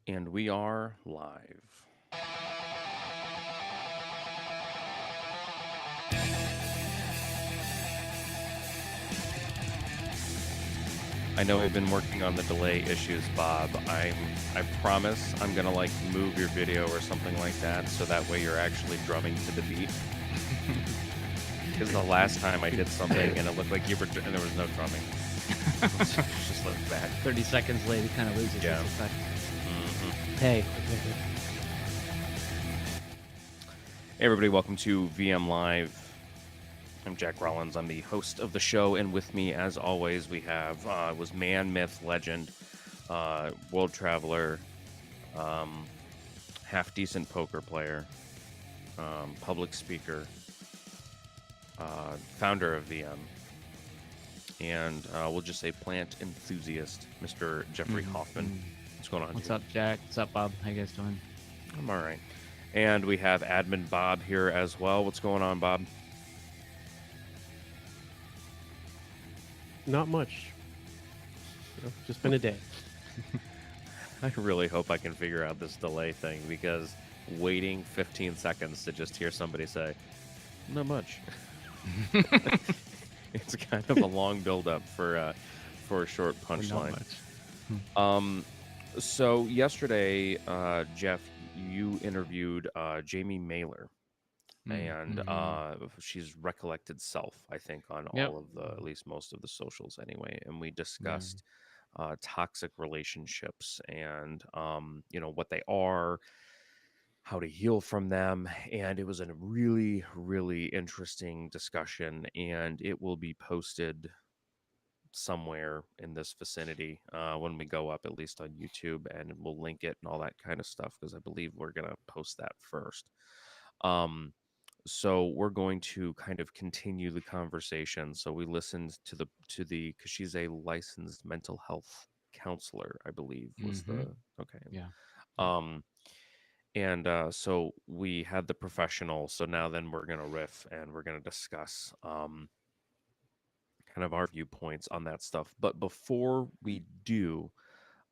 And we are live. I know we've been working on the delay issues, Bob. I promise I'm gonna like move your video or something like that so that way you're actually drumming to the beat. Because the last time I did something and it looked like you were and there was no drumming. It just looked bad. 30 seconds late, it kind of loses Yeah. its effect. Hmm. Hey. Hey everybody, welcome to VM Live. I'm Jack Rollins. I'm the host of the show, and with me, as always, we have was man, myth, legend, world traveler, half decent poker player, public speaker, founder of VM, and we'll just say plant enthusiast, Mr. Jeffrey Hoffman. What's going on? What's dude? up, Jack? What's up, Bob? How you guys doing? I'm all right. And we have admin Bob here as well. What's going on, Bob? Not much. Just been a day. I really hope I can figure out this delay thing because waiting 15 seconds to just hear somebody say, not much. It's kind of a long build-up for a short Not punchline. much. So yesterday, Jeff, you interviewed Jamie Mailer, and she's recollected self, I think, on Yep. all of the, at least most of the socials anyway. And we discussed toxic relationships and what they are, how to heal from them, and it was a really, really interesting discussion. And it will be posted somewhere in this vicinity when we go up, at least on YouTube, and we'll link it and all that kind of stuff because I believe we're gonna post that first. So we're going to kind of continue the conversation. So we listened to the because she's a licensed mental health counselor, I believe was the okay. Yeah. Um, and so we had the professional. So now then we're gonna riff and we're gonna discuss kind of our viewpoints on that stuff. But before we do,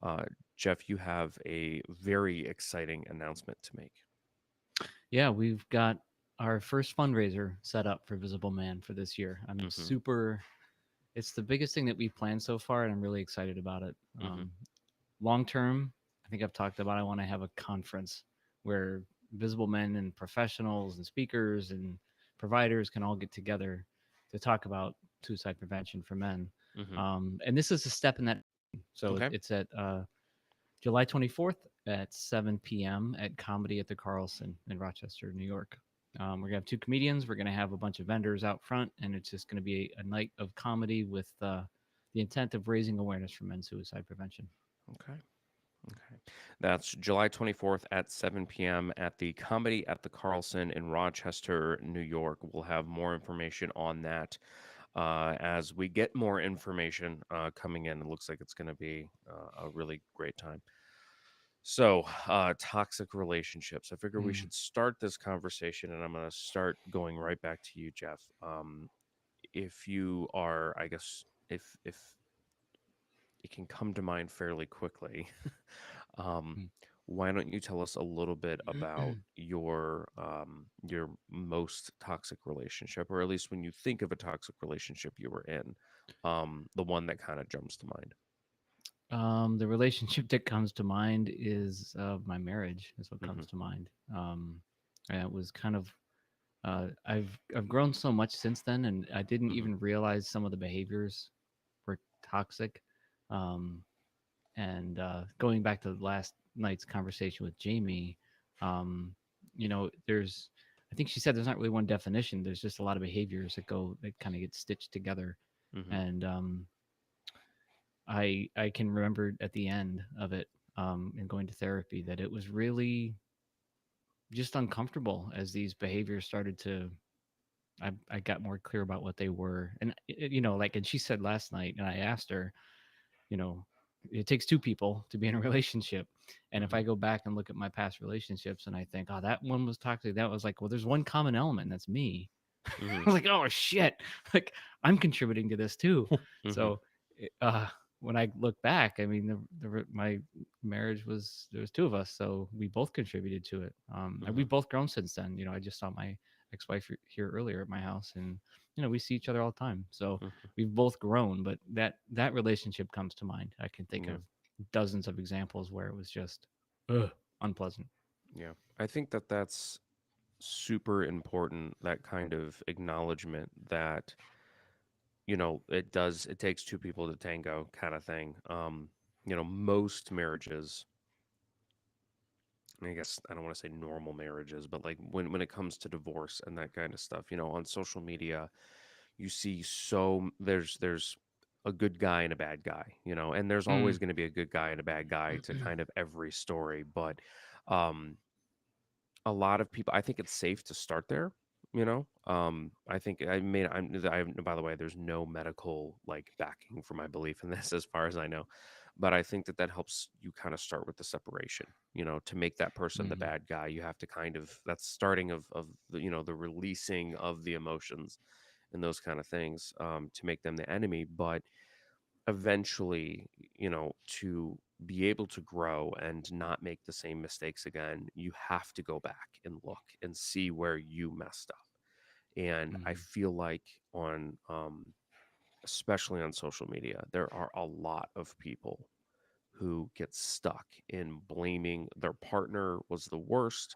uh, Jeff, you have a very exciting announcement to make. Yeah, we've got our first fundraiser set up for Visible Man for this year. I'm Mm-hmm. super. It's the biggest thing that we've planned so far, and I'm really excited about it. Mm-hmm. Long term, I think I've talked about. I want to have a conference where visible men and professionals and speakers and providers can all get together to talk about suicide prevention for men. Mm-hmm. And this is a step in that. So Okay. it's at July 24th at 7 p.m. at Comedy at the Carlson in Rochester, New York. We're gonna have two comedians. We're gonna have a bunch of vendors out front, and it's just gonna be a night of comedy with the intent of raising awareness for men's suicide prevention. Okay. Okay. That's July 24th at 7 p.m. at the Comedy at the Carlson in Rochester, New York. We'll have more information on that as we get more information coming in. It looks like it's going to be a really great time. So, toxic relationships. I figure we Mm. should start this conversation, and I'm going to start going right back to you, Jeff. If you are, I guess, if it can come to mind fairly quickly, um, why don't you tell us a little bit about your most toxic relationship, or at least when you think of a toxic relationship you were in, the one that kind of jumps to mind. The relationship that comes to mind is my marriage. Is what Hmm. comes to mind. And it was kind of I've grown so much since then, and I didn't Hmm. even realize some of the behaviors were toxic. Um, and going back to last night's conversation with Jamie, um, there's I think she said there's not really one definition. There's just a lot of behaviors that kind of get stitched together, Hmm. and I can remember at the end of it and going to therapy that it was really just uncomfortable as these behaviors started to. I got more clear about what they were, and like, and she said last night, and I asked her, you know, it takes two people to be in a relationship, and if Hmm. I go back and look at my past relationships, and I think, oh, that one was toxic, that was like, well, there's one common element, that's me. I Hmm. was like, oh shit, like I'm contributing to this too. Hmm. So, uh, when I look back, I mean, my marriage was, there was two of us, so we both contributed to it. And Mhm. we've both grown since then. You know, I just saw my ex-wife here earlier at my house, and you know, we see each other all the time. So Mhm. we've both grown, but that relationship comes to mind. I can think Yeah. of dozens of examples where it was just ugh, unpleasant. Yeah. I think that that's super important, that kind of acknowledgement that, it takes two people to tango kind of thing. Most marriages, I guess I don't want to say normal marriages, but like when it comes to divorce and that kind of stuff, on social media, you see there's a good guy and a bad guy, and there's always Mm, going to be a good guy and a bad guy to kind of every story, but um a lot of people, I think it's safe to start there, I think by the way, there's no medical like backing for my belief in this as far as I know, but I think that that helps you kind of start with the separation, to make that person the mm, bad guy. You have to kind of, that's starting of the, the releasing of the emotions and those kind of things, to make them the enemy. But eventually, to be able to grow and not make the same mistakes again, you have to go back and look and see where you messed up. And I mm, feel like especially on social media, there are a lot of people who get stuck in blaming their partner was the worst,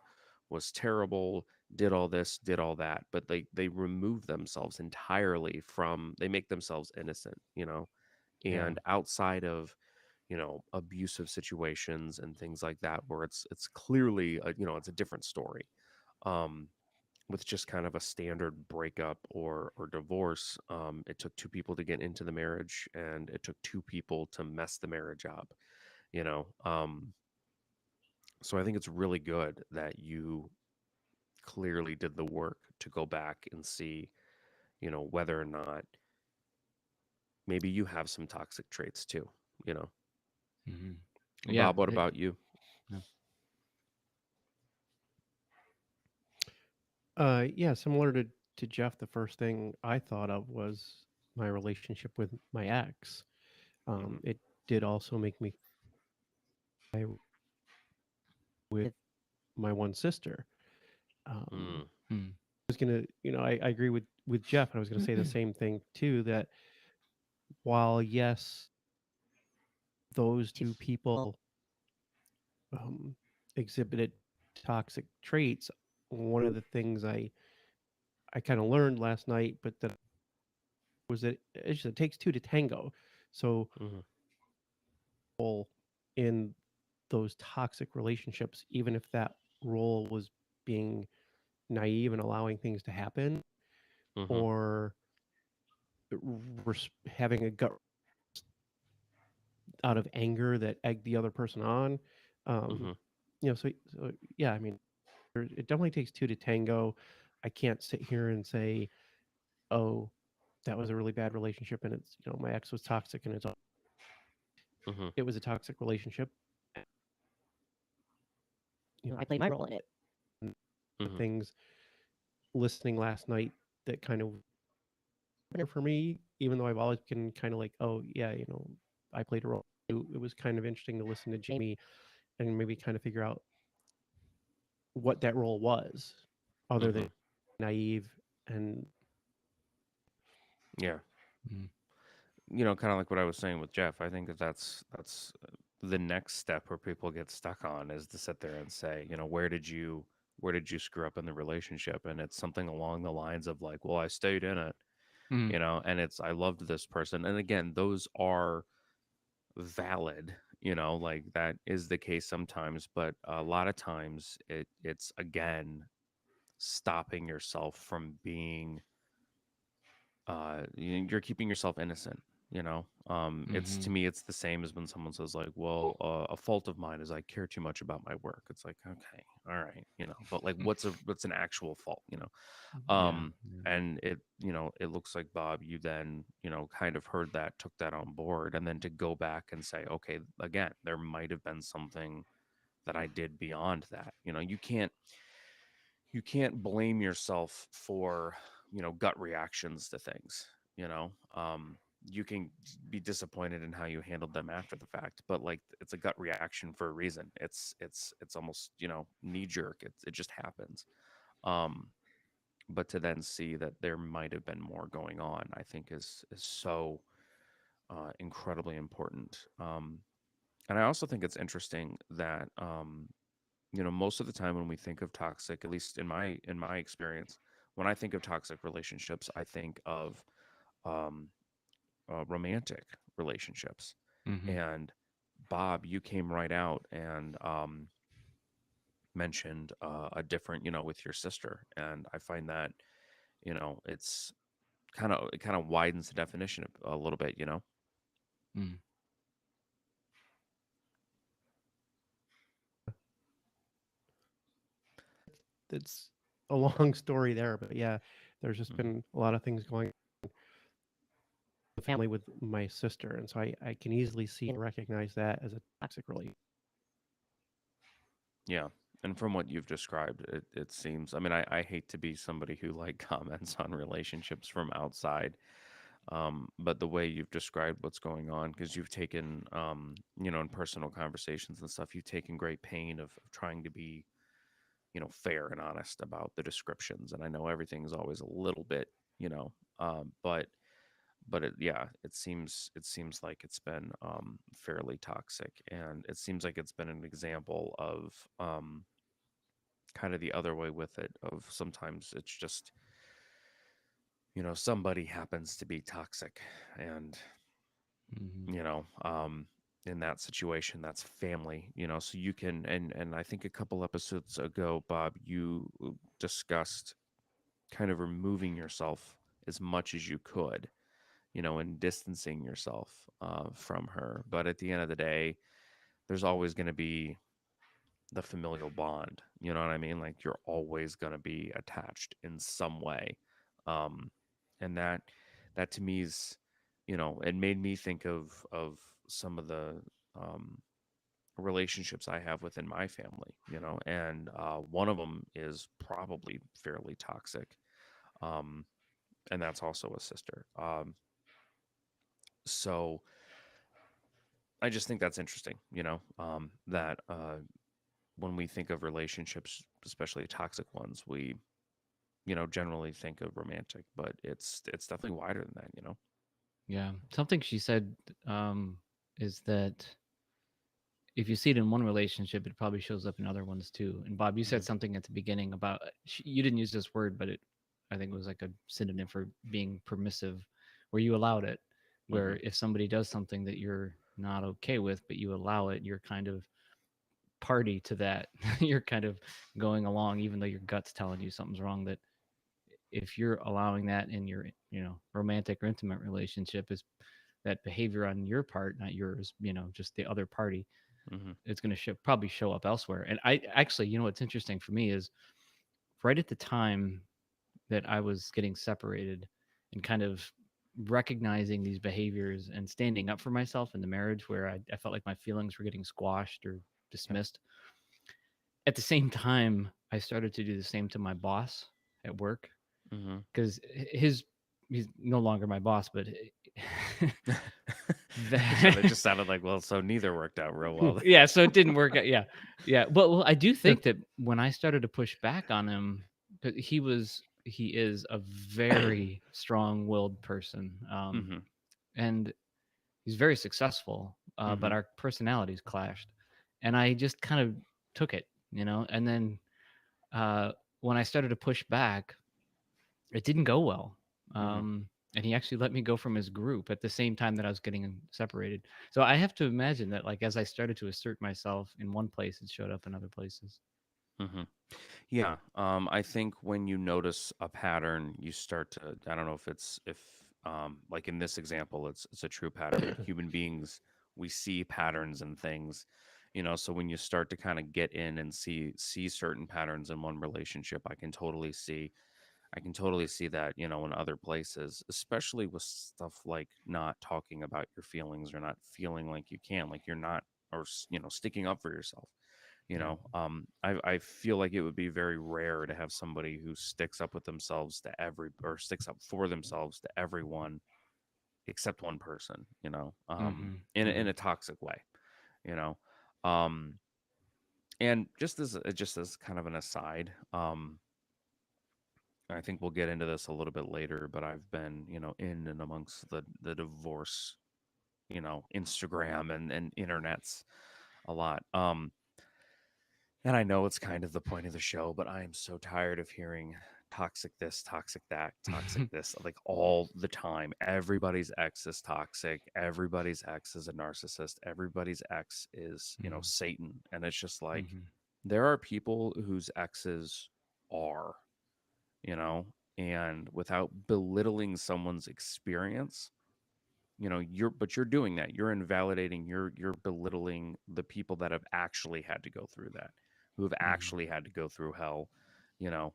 was terrible, did all this, did all that, but they remove themselves entirely from, they make themselves innocent, yeah. and outside of, abusive situations and things like that where it's clearly it's a different story. um with just kind of a standard breakup or divorce, it took two people to get into the marriage, and it took two people to mess the marriage up, you know um so I think it's really good that you clearly did the work to go back and see, whether or not maybe you have some toxic traits too, you know Hmm. Yeah. Bob, what about you? Yeah. Yeah, similar to Jeff, the first thing I thought of was my relationship with my ex. Hmm. It did also make me cry with my one sister. Um, Mm, Mm. I was gonna, I agree with Jeff, and I was gonna say the same thing too. That while yes, those two people um, exhibited toxic traits, one of the things I kind of learned last night, but that was that it takes two to tango. So hmm. in those toxic relationships, even if that role was being naive and allowing things to happen, Hmm. or having a gut out of anger that egged the other person on. Um, Hmm. so yeah, I mean, it definitely takes two to tango. I can't sit here and say, oh, that was a really bad relationship, and it's my ex was toxic, and Hmm. it was a toxic relationship. I played my role in it. And the Hmm. things listening last night that kind of for me, even though I've always been kind of like, oh yeah, I played a role. It was kind of interesting to listen to Jamie and maybe kind of figure out what that role was, other Hmm. than naive and Yeah. Mm. Kind of like what I was saying with Jeff. I think that that's the next step where people get stuck on, is to sit there and say, where did you screw up in the relationship? And it's something along the lines of like, well, I stayed in it, Mm. and it's, I loved this person. And again, those are valid, like that is the case sometimes, but a lot of times it's again stopping yourself from being, you're keeping yourself innocent, it's, to Hmm. me, it's the same as when someone says like, well, a fault of mine is I care too much about my work. It's like, okay, all right, but like, what's an actual fault, Yeah. um Yeah. and it looks like, Bob, you then, kind of heard that, took that on board, and then to go back and say, okay, again, there might have been something that I did beyond that. You can't blame yourself for, gut reactions to things, you know. you can be disappointed in how you handled them after the fact, but like it's a gut reaction for a reason. It's almost, knee jerk. It just happens. Um, but to then see that there might have been more going on, I think is so incredibly important. And I also think it's interesting that most of the time when we think of toxic, at least in my experience, when I think of toxic relationships, I think of um, romantic relationships. Mm-hmm. And Bob, you came right out and mentioned a different, with your sister, and I find that it's it kind of widens the definition a little bit. Mm. It's a long story there, but yeah, there's just Hmm. been a lot of things going on in the family with my sister, and so I can easily see and recognize that as a toxic relationship. Yeah. And from what you've described, it seems, I mean, I hate to be somebody who like comments on relationships from outside. But the way you've described what's going on, because you've taken, in personal conversations and stuff, you've taken great pain of trying to be, fair and honest about the descriptions. And I know everything's always a little bit, you know, but yeah, it seems like it's been fairly toxic, and it seems like it's been an example of kind of the other way with it. Of sometimes it's just somebody happens to be toxic, and Mm-hmm. you know in that situation that's family, so you can, and I think a couple episodes ago, Bob, you discussed kind of removing yourself as much as you could, and distancing yourself from her. But at the end of the day, there's always going to be the familial bond. You know what I mean? Like you're always going to be attached in some way. Um, and that to me is, it made me think of some of the um, relationships I have within my family, and one of them is probably fairly toxic. Um, and that's also a sister. So I just think that's interesting, that when we think of relationships, especially toxic ones, we, generally think of romantic, but it's definitely wider than that. Yeah. Something she said um, is that if you see it in one relationship, it probably shows up in other ones too. And Bob, you said Hmm. something at the beginning about you didn't use this word, but I think it was like a synonym for being permissive, where you allowed it. Hmm. Where if somebody does something that you're not okay with, but you allow it, you're kind of party to that. You're kind of going along, even though your gut's telling you something's wrong. That if you're allowing that in your, romantic or intimate relationship, is that behavior on your part, not yours, just the other party, Hmm. it's going to probably show up elsewhere. And I actually, what's interesting for me is right at the time that I was getting separated and kind of recognizing these behaviors and standing up for myself in the marriage where I felt like my feelings were getting squashed or Yep. dismissed. At the same time, I started to do the same to my boss at work Hmm. because he's no longer my boss, but Yeah, that that just sounded like, well, so neither worked out real well. yeah, so it didn't work out. Yeah, yeah. But well, I do think that when I started to push back on him, 'cause he is a very strong-willed person, Hmm. and he's very successful. But Hmm. our personalities clashed, and I just kind of took it, And then when I started to push back, it didn't go well. Hmm. And he actually let me go from his group at the same time that I was getting separated. So I have to imagine that, like, as I started to assert myself in one place, it showed up in other places. Hmm. Yeah, I think when you notice a pattern, you start to. I don't know if like in this example, it's a true pattern. Human beings, we see patterns and things, So when you start to kind of get in and see certain patterns in one relationship, I can totally see that, in other places, especially with stuff like not talking about your feelings or not feeling like you can, like you're not, or sticking up for yourself. Yeah. I feel like it would be very rare to have somebody who sticks up with themselves to every or sticks up for themselves to everyone except one person, Mhm. in Mhm. a toxic way, you know. Um, and just as kind of an aside, I think we'll get into this a little bit later, but I've been, in and amongst the divorce, Instagram and internets a lot. And I know it's kind of the point of the show, but I am so tired of hearing toxic this, toxic that, toxic this, like all the time. Everybody's ex is toxic. Everybody's ex is a narcissist. Everybody's ex is, Mhm. Satan. And it's just like Mhm. there are people whose exes are, you know, and without belittling someone's experience, you're doing that. You're invalidating, you're belittling the people that have actually had to go through that, who have Mhm. actually had to go through hell, you know.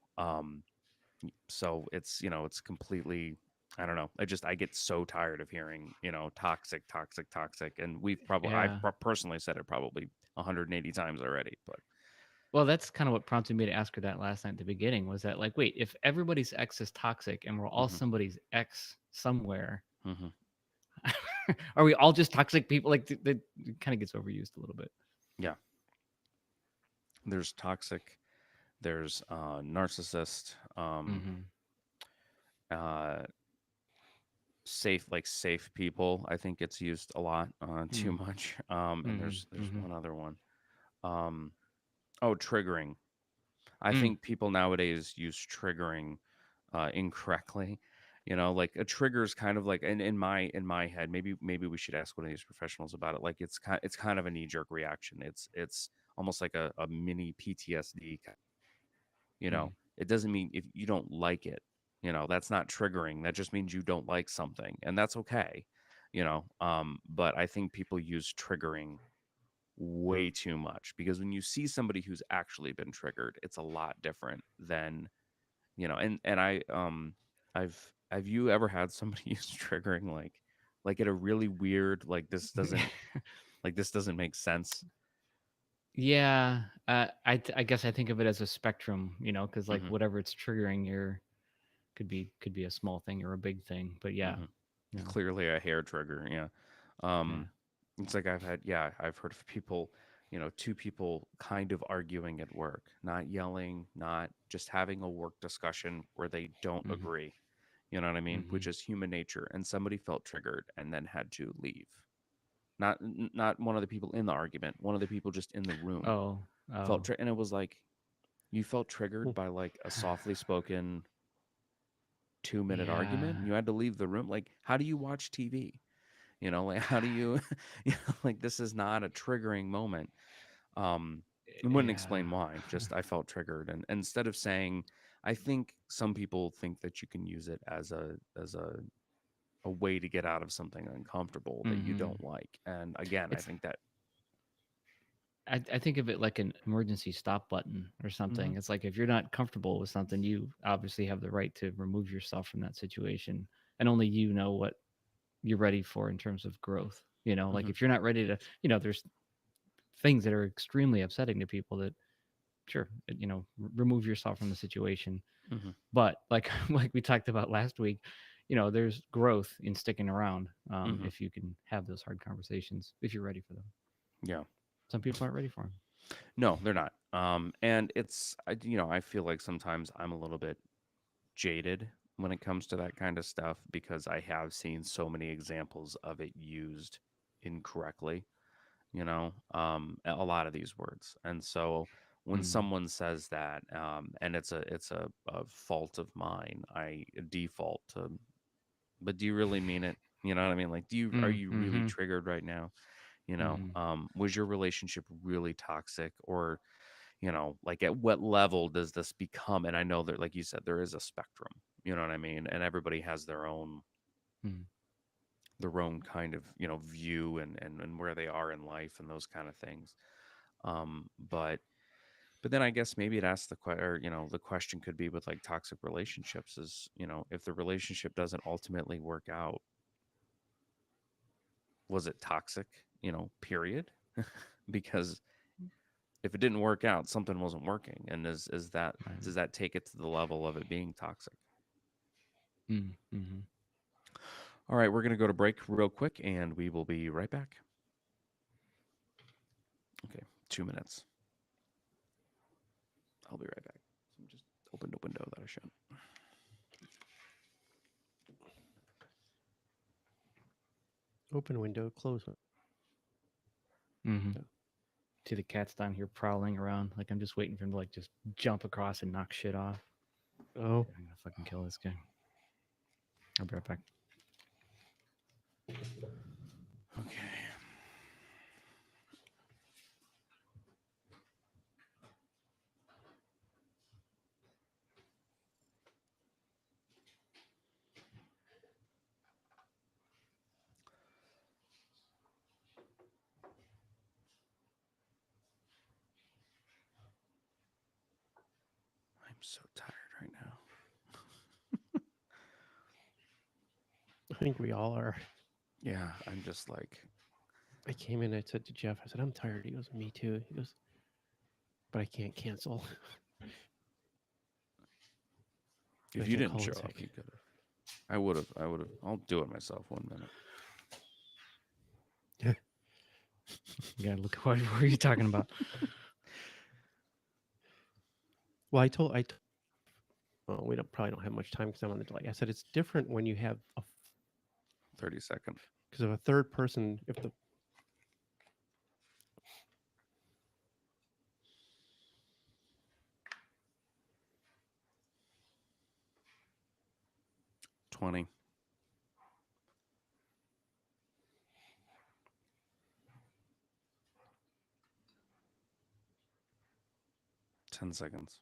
So it's completely, I don't know. I get so tired of hearing, toxic, toxic, toxic. And Yeah. personally said it probably 180 times already, but Well, that's kind of what prompted me to ask her that last night at the beginning was that like, wait, if everybody's ex is toxic and we're all hmm somebody's ex somewhere, hmm are we all just toxic people? Like that kind of gets overused a little bit. yeah, there's toxic, there's narcissist, Mhm. uh safe people. I think it's used a lot, too Mhm. much. And Mhm. there's Mhm. one other one. um oh, triggering. I Mm. think people nowadays use triggering incorrectly. Like a trigger is kind of like, in my head, maybe we should ask one of these professionals about it. Like it's kind of a knee-jerk reaction. It's almost like a mini PTSD. Mm. It doesn't mean if you don't like it, that's not triggering. That just means you don't like something, and that's okay. But I think people use triggering way too much, because when you see somebody who's actually been triggered, it's a lot different than, and have you ever had somebody use triggering, like at a really weird, this doesn't make sense. Yeah, I guess I think of it as a spectrum, because like hmm whatever it's triggering, your could be a small thing or a big thing. But yeah, hmm yeah, Clearly a hair trigger, yeah. yeah. um it's like I've heard of people, two people kind of arguing at work, not yelling, not just having a work discussion where they don't Mm-hmm. agree, you know what I mean, Mm-hmm. which is human nature, and somebody felt triggered and then had to leave. Not one of the people in the argument, one of the people just in the room Oh, felt oh, and it was like, you felt triggered Mm. by like a softly spoken 2-minute argument and yeah, you had to leave the room. Like, how do you watch TV? Like, how do you, like, this is not a triggering moment. I wouldn't yeah. explain why, just I felt triggered. And instead of saying, I think some people think that you can use it as a way to get out of something uncomfortable that you Mm-hmm. don't like. And again, I It's think that. I think of it like an emergency stop button or hmm something. It's like if you're not comfortable with something, you obviously have the right to remove yourself from that situation, and only you know what you're ready for in terms of growth. Like hmm if you're not ready to, there's things that are extremely upsetting to people that sure, remove yourself from the situation. hmm But like like we talked about last week, there's growth in sticking around hmm if you can have those hard conversations if you're ready for them. yeah. Some people aren't ready for them. No, they're not. And I feel like sometimes I'm a little bit jaded when it comes to that kind of stuff, because I have seen so many examples of it used incorrectly, a lot of these words. And so when Mm, someone says that, and it's a fault of mine, I default to, but do you really mean it? You know what I mean? Like, are mm, you really mm-hmm, triggered right now? mm-hmm, Was your relationship really toxic? Or, like, at what level does this become? And I know that, like you said, there is a spectrum, you know what I mean? And everybody has mm, their own kind of, view and where they are in life and those kind of things. But then I guess maybe it asks the question could be with like toxic relationships is, if the relationship doesn't ultimately work out, was it toxic, period? Because if it didn't work out, something wasn't working. And is that, right. does that take it to the level of it being toxic? Mm, mm-hmm. All right, we're going to go to break real quick and we will be right back. Okay, 2 minutes. I'll be right back. So just opened a window that I shouldn't. Open window, close one. Mm-hmm. Yeah. See the cat's down here prowling around. Like I'm just waiting for him to like just jump across and knock shit off. Oh, I'm gonna fucking kill this guy. I'll be right back. Okay. I'm so tired right now. I think we all are. Yeah, I'm just like, I came in, I said to Jeff, I said, I'm tired. He goes, me too. He goes, but I can't cancel. I if you can't didn't call show in up, sick. you could have. I would have. I would have. I'll do it myself 1 minute. You gotta look. What are you talking about? Well, well, we don't probably don't have much time because I'm on the delay. I said it's different when you have 30 seconds. because if a third person, if the 20. 10 seconds.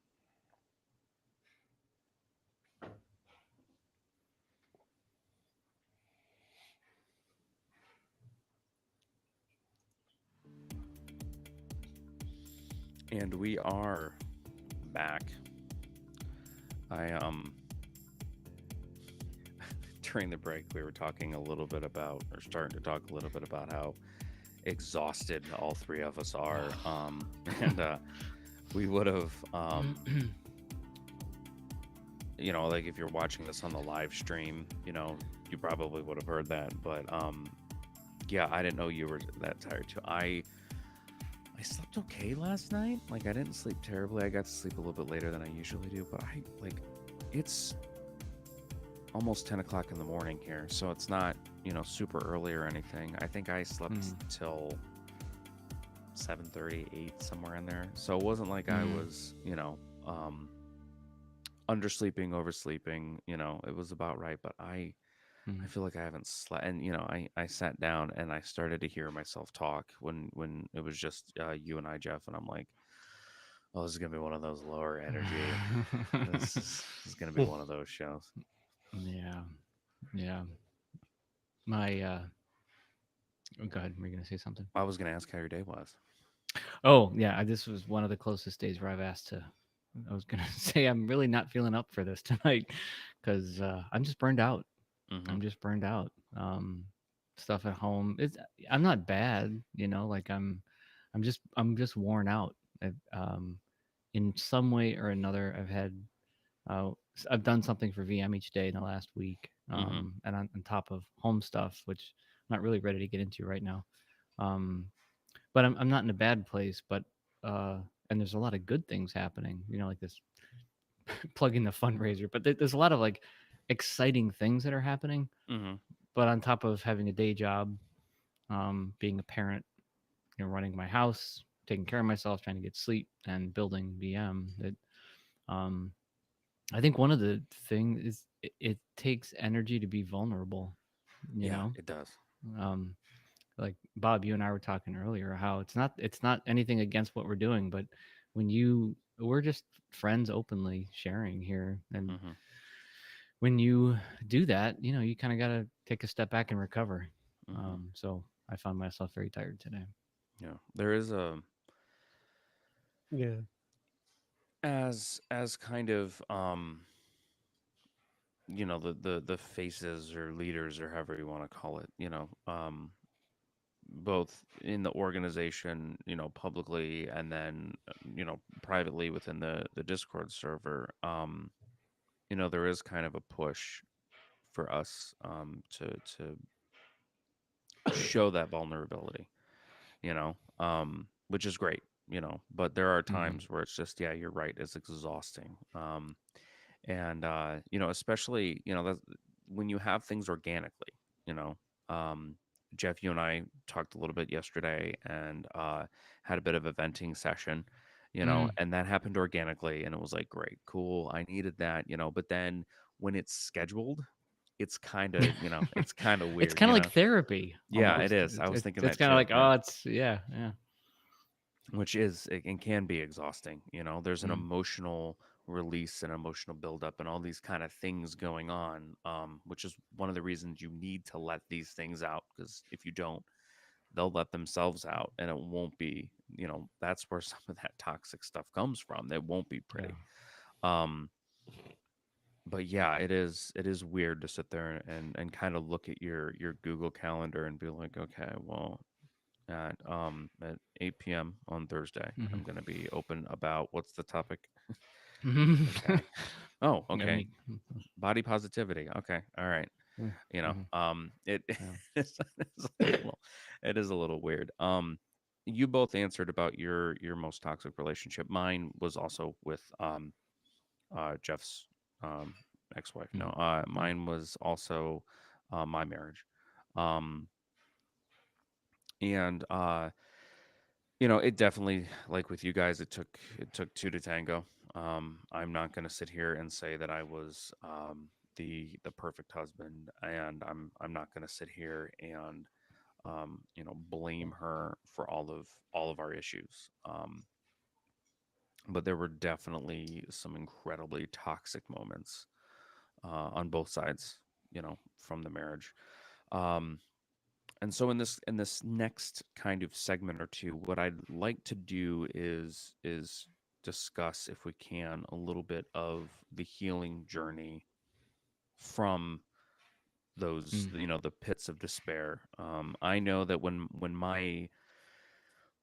And we are back. I during the break we were talking a little bit about, or starting to talk a little bit about how exhausted all three of us are. And we would have like if you're watching this on the live stream, you probably would have heard that. But yeah, I didn't know you were that tired too. I slept okay last night. Like I didn't sleep terribly. I got to sleep a little bit later than I usually do, but it's almost 10 o'clock in the morning here, so it's not super early or anything. I think I slept till 7:30, 8, somewhere in there. So it wasn't like I was undersleeping, oversleeping. It was about right. But I feel like I haven't slept, and I sat down and I started to hear myself talk when it was just you and I, Jeff, and I'm like, oh, this is gonna be one of those lower energy. This is gonna be one of those shows. Yeah, yeah. My oh, go ahead. Were you gonna say something? I was gonna ask how your day was. Oh, yeah. This was one of the closest days where I've asked to. I was gonna say I'm really not feeling up for this tonight because I'm just burned out. Mm-hmm. I'm just burned out. Stuff at home. I'm not bad, like I'm just worn out. In some way or another, I've done something for VM each day in the last week, Mm-hmm. and on top of home stuff, which I'm not really ready to get into right now. Um, but I'm not in a bad place, but uh, and there's a lot of good things happening, like this plugging the fundraiser, but there's a lot of like exciting things that are happening. Mm-hmm. But on top of having a day job, being a parent, running my house, taking care of myself, trying to get sleep, and building VM, that um, I think one of the things is it takes energy to be vulnerable. You Yeah, know, it does. um, like Bob, you and I were talking earlier, how it's not anything against what we're doing, but we're just friends openly sharing here, and Mm-hmm. when you do that, you kind of got to take a step back and recover. Mm-hmm. So I found myself very tired today. Yeah, there is a yeah, as kind of the faces or leaders or however you want to call it, both in the organization, publicly, and then privately within the Discord server. There is kind of a push for us to show that vulnerability, which is great, but there are Mm-hmm. times where it's just, yeah, you're right, it's exhausting. And especially, that when you have things organically, you know, um, Jeff, you and I talked a little bit yesterday and had a bit of a venting session, Mm. and that happened organically, and it was like, great, cool, I needed that, but then when it's scheduled, it's kind of It's weird, kind of like therapy yeah, it almost. is. I was thinking It's that kind of too, like, yeah. oh, it's yeah, yeah. Which is it and can be exhausting. There's an Mm. emotional release and emotional buildup and all these kind of things going on, which is one of the reasons you need to let these things out, because if you don't, they'll let themselves out, and it won't be, that's where some of that toxic stuff comes from. It won't be Yeah. pretty. Um, but yeah, it is weird to sit there and kind of look at your Google Calendar and be like, okay, well, at 8 p.m. on Thursday, Mm-hmm. I'm going to be open about what's the topic? Mm-hmm. Okay. Oh, I okay. mean, Body positivity. Okay. All right. mm-hmm. It Yeah. it's a little, it is a little weird. You both answered about your most toxic relationship. Mine was also with Jeff's um ex-wife. No, Mm. Yeah. mine was also my marriage. Um and it definitely, like with you guys, it took two to tango. I'm not going to sit here and say that I was the perfect husband, and I'm not going to sit here and blame her for all of our issues. But there were definitely some incredibly toxic moments on both sides, from the marriage. Um, And so in this next kind of segment or two, what I'd like to do is discuss, if we can, a little bit of the healing journey from those, Mm. the pits of despair. I know that when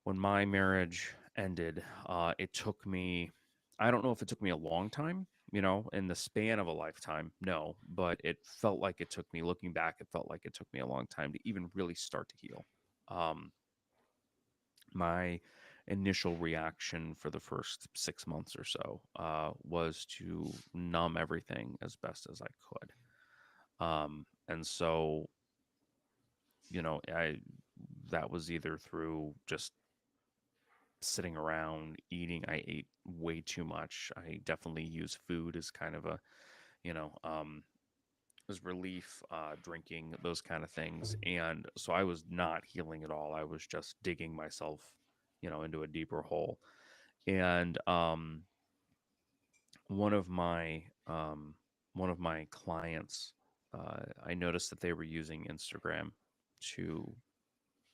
my marriage ended, it took me, I don't know if it took me a long time, in the span of a lifetime, no, but it felt like it took me, looking back, it felt like it took me a long time to even really start to heal. Um, my initial reaction for the first 6 months or so was to numb everything as best as I could. And so, I that was either through just sitting around eating. I ate way too much. I definitely use food as kind of a, you know, um, as relief, drinking, those kind of things. And so I was not healing at all. I was just digging myself, into a deeper hole. And one of my um, one of my clients, I noticed that they were using Instagram to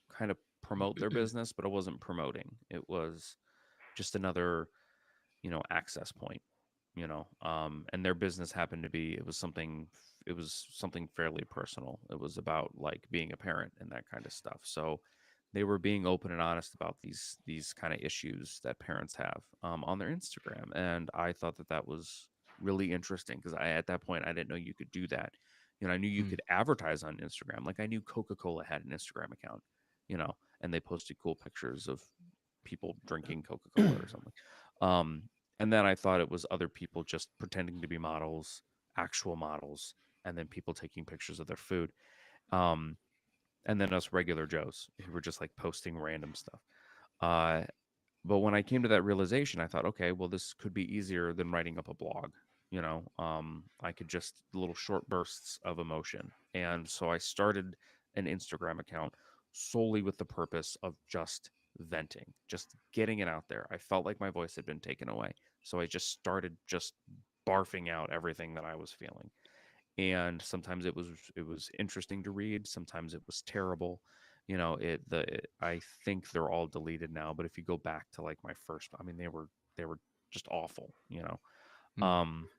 kind of promote their business, but it wasn't promoting. It was just another, access point, and their business happened to be, it was something fairly personal. It was about like being a parent and that kind of stuff. So they were being open and honest about these kind of issues that parents have, on their Instagram, and I thought that was really interesting, because at that point, I didn't know you could do that. I knew you Mm. could advertise on Instagram. Like, I knew Coca-Cola had an Instagram account, and they posted cool pictures of people drinking Coca-Cola or something. Um, and then I thought it was other people just pretending to be models, actual models, and then people taking pictures of their food. Um, and then us regular Joes who were just like posting random stuff. Uh, but when I came to that realization, I thought, okay, well, this could be easier than writing up a blog. I could just little short bursts of emotion. And so I started an Instagram account solely with the purpose of just venting, just getting it out there. I felt like my voice had been taken away. So I just started just barfing out everything that I was feeling. And sometimes it was interesting to read, sometimes it was terrible. I think they're all deleted now, but if you go back to like my first, I mean, they were just awful. Mm. um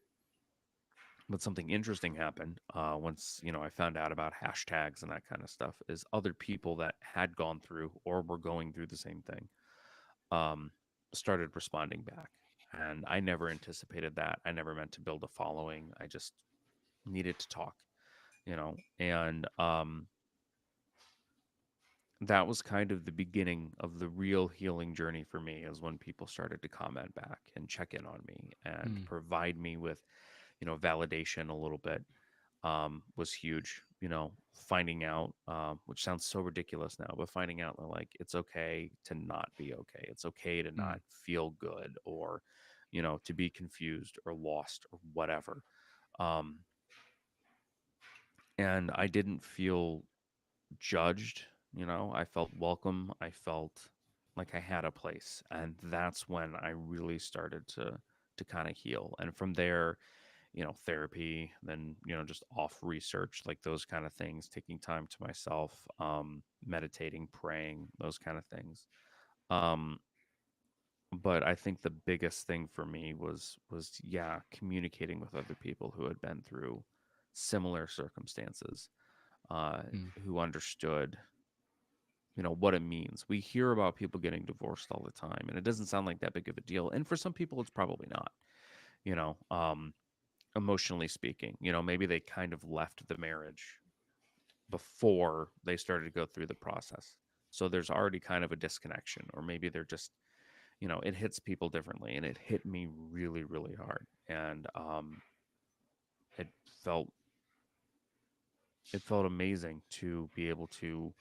but something interesting happened, once, I found out about hashtags and that kind of stuff, is other people that had gone through or were going through the same thing, um started responding back. And I never anticipated that. I never meant to build a following. I just needed to talk. and that was kind of the beginning of the real healing journey for me, is when people started to comment back and check in on me and Mm, provide me with, validation a little bit. Was huge. Finding out, which sounds so ridiculous now, but finding out that, like, it's okay to not be okay. It's okay to not mm, feel good, or, to be confused or lost or whatever. Um, and I didn't feel judged. I felt welcome. I felt like I had a place, and that's when I really started to kind of heal. And from there, therapy, then, just off research, like those kind of things, taking time to myself, meditating, praying, those kind of things. Um, but I think the biggest thing for me was yeah, communicating with other people who had been through similar circumstances, uh, mm, who understood, what it means. We hear about people getting divorced all the time, and it doesn't sound like that big of a deal. And for some people, it's probably not. You know, um, Emotionally speaking, maybe they kind of left the marriage before they started to go through the process. So there's already kind of a disconnection, or maybe they're just, it hits people differently, and it hit me really, really hard, and it felt it felt amazing to be able to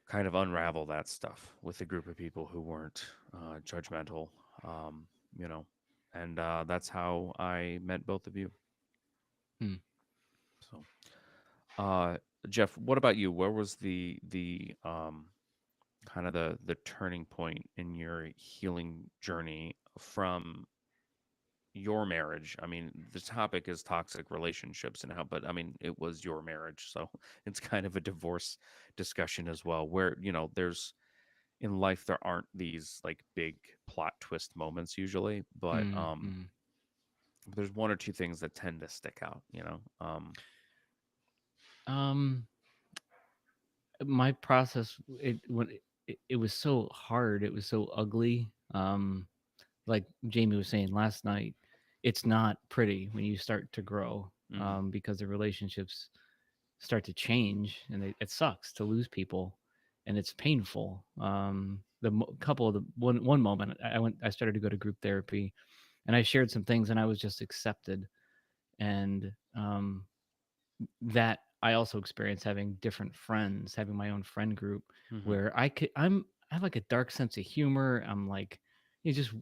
kind of unravel that stuff with a group of people who weren't judgmental, um, you know, and that's how I met both of you. mm. So, uh, Jeff, what about you? Where was the kind of the turning point in your healing journey from your marriage? I mean, the topic is toxic relationships and how, but I mean, it was your marriage, so it's kind of a divorce discussion as well, where there's in life there aren't these like big plot twist moments usually, but Mm, mm. there's one or two things that tend to stick out. Um, my process, it was so hard, it was so ugly. Like Jamie was saying last night, it's not pretty when you start to grow, Hmm. because the relationships start to change, and it sucks to lose people, and it's painful. Couple of the one moment, I started to go to group therapy, and I shared some things, and I was just accepted, and that I also experienced having different friends, having my own friend group, Hmm. where I have like a dark sense of humor. I'm like,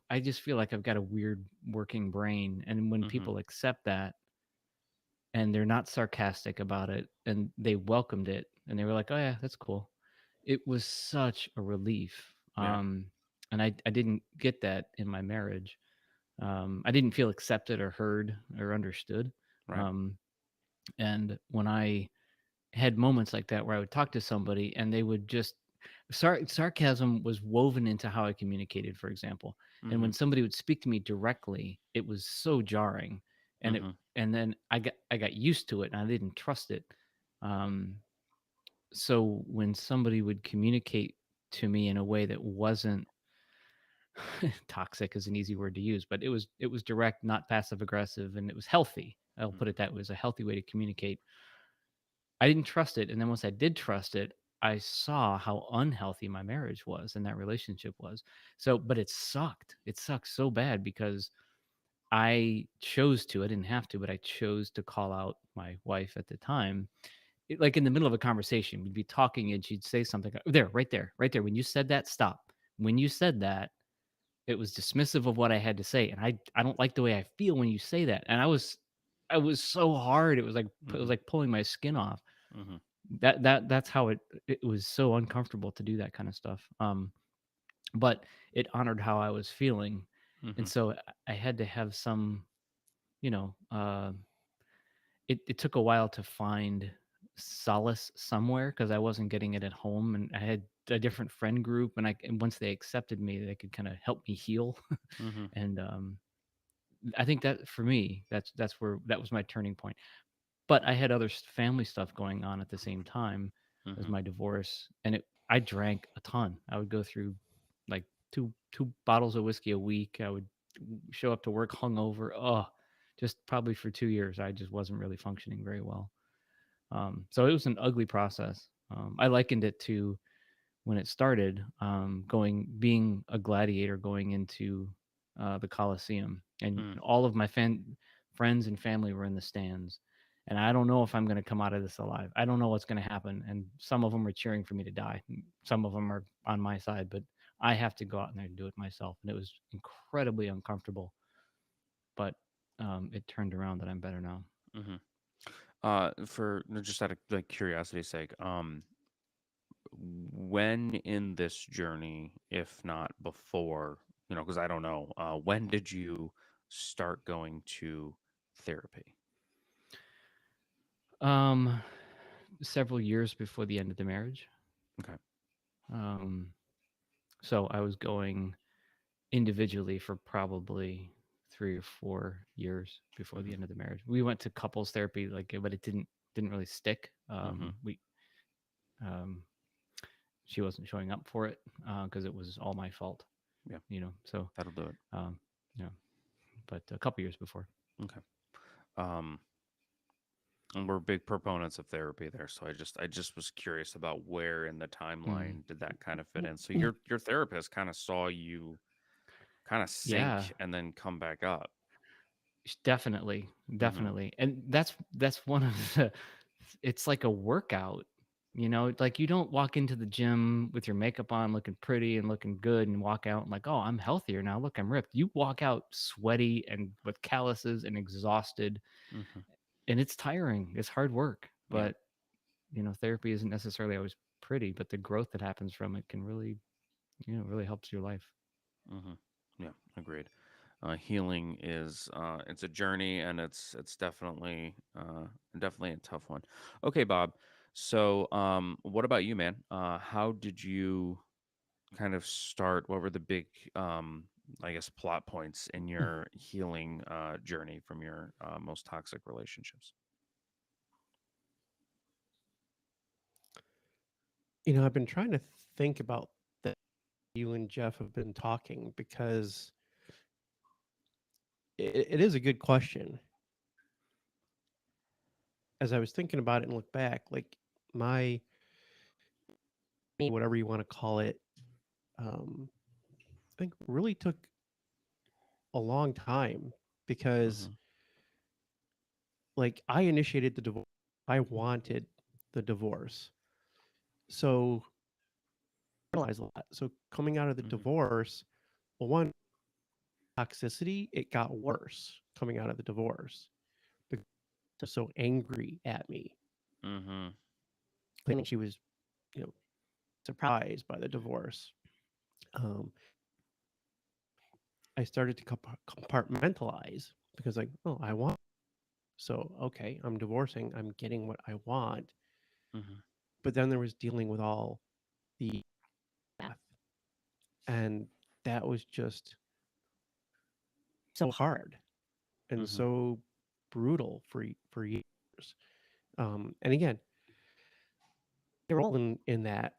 I just feel like I've got a weird working brain, and when Hmm. people accept that and they're not sarcastic about it, and they welcomed it, and they were like, oh yeah, that's cool. It was such a relief. Yeah. And I didn't get that in my marriage. I didn't feel accepted or heard or understood. Right. Um, and when I had moments like that where I would talk to somebody and they would just sarcasm was woven into how I communicated, for example. And Hmm. when somebody would speak to me directly, it was so jarring. And it Hmm. and then I got used to it and I didn't trust it. Um, so when somebody would communicate to me in a way that wasn't toxic is an easy word to use, but it was direct, not passive aggressive, and it was healthy. I'll put Hmm. it that way. It was a healthy way to communicate. I didn't trust it, and then once I did trust it, I saw how unhealthy my marriage was and that relationship was. So, but it sucked. It sucked so bad because I chose to. I didn't have to, but I chose to call out my wife at the time. Like in the middle of a conversation, we'd be talking and she'd say something. There, right there, right there. When you said that, stop. When you said that, it was dismissive of what I had to say, and I don't like the way I feel when you say that. And I was so hard. It was Hmm. like pulling my skin off. Hmm. That's how it was so uncomfortable to do that kind of stuff. But it honored how I was feeling, and Hmm. so I had to have some, you know, it took a while to find solace somewhere because I wasn't getting it at home, and I had a different friend group, and once they accepted me, they could kind of help me heal, Hmm. and I think that for me, that's where that was my turning point. But I had other family stuff going on at the same time as Hmm. my divorce, and I drank a ton. I would go through like two bottles of whiskey a week. I would show up to work hungover. Oh, just probably for 2 years. I just wasn't really functioning very well. So it was an ugly process. I likened it to when it started, being a gladiator going into the Coliseum, and Mm, all of my friends and family were in the stands. And I don't know if I'm going to come out of this alive. I don't know what's going to happen. And some of them are cheering for me to die. Some of them are on my side, but I have to go out there and do it myself. And it was incredibly uncomfortable, but it turned around that I'm better now. hmm For just out of like curiosity's sake, when in this journey, if not before, because I don't know, when did you start going to therapy? Um, Several years before the end of the marriage. Okay. Um, so I was going individually for probably 3 or 4 years before the hmm end of the marriage. We went to couples therapy, like, but it didn't really stick. hmm We um, She wasn't showing up for it because it was all my fault, Yeah, So that'll do it. um, yeah, but a couple years before. Okay. Um, and we're big proponents of therapy there, so I just was curious about where in the Mm. timeline did that kind of fit in. So your therapist kind of saw you kind of Yeah, sink and then come back up. definitely, Mm-hmm. definitely, and that's one of the. It's like a workout, like you don't walk into the gym with your makeup on, looking pretty and looking good, and walk out and like, oh, I'm healthier now. Look, I'm ripped. You walk out sweaty and with calluses and exhausted, Mm-hmm. and it's tiring. It's hard work, Yeah. but therapy isn't necessarily always pretty, but the growth that happens from it can really, really helps your life. Mm-hmm. Yeah. Agreed. Healing is it's a journey, and it's definitely a tough one. Okay, Bob. So what about you, man? How did you kind of start? What were the big I guess plot points in your healing journey from your most toxic relationships? I've been trying to think about that. You and Jeff have been talking because it is a good question. As I was thinking about it and look back, like my whatever you want to call it, I think really took a long time because Mm-hmm. like I initiated the divorce. I wanted the divorce. So I realized a lot. So coming out of the Mm-hmm. divorce, well, one toxicity, it got worse coming out of the divorce because she was so angry at me. Mm-hmm. Claiming she was, you know, surprised by the divorce. Um, I started to compartmentalize because, like, oh, I want. So, okay, I'm divorcing. I'm getting what I want. Mm-hmm. But then there was dealing with all the math. And that was just so hard and Mm-hmm. so brutal for years. And again, the role in that,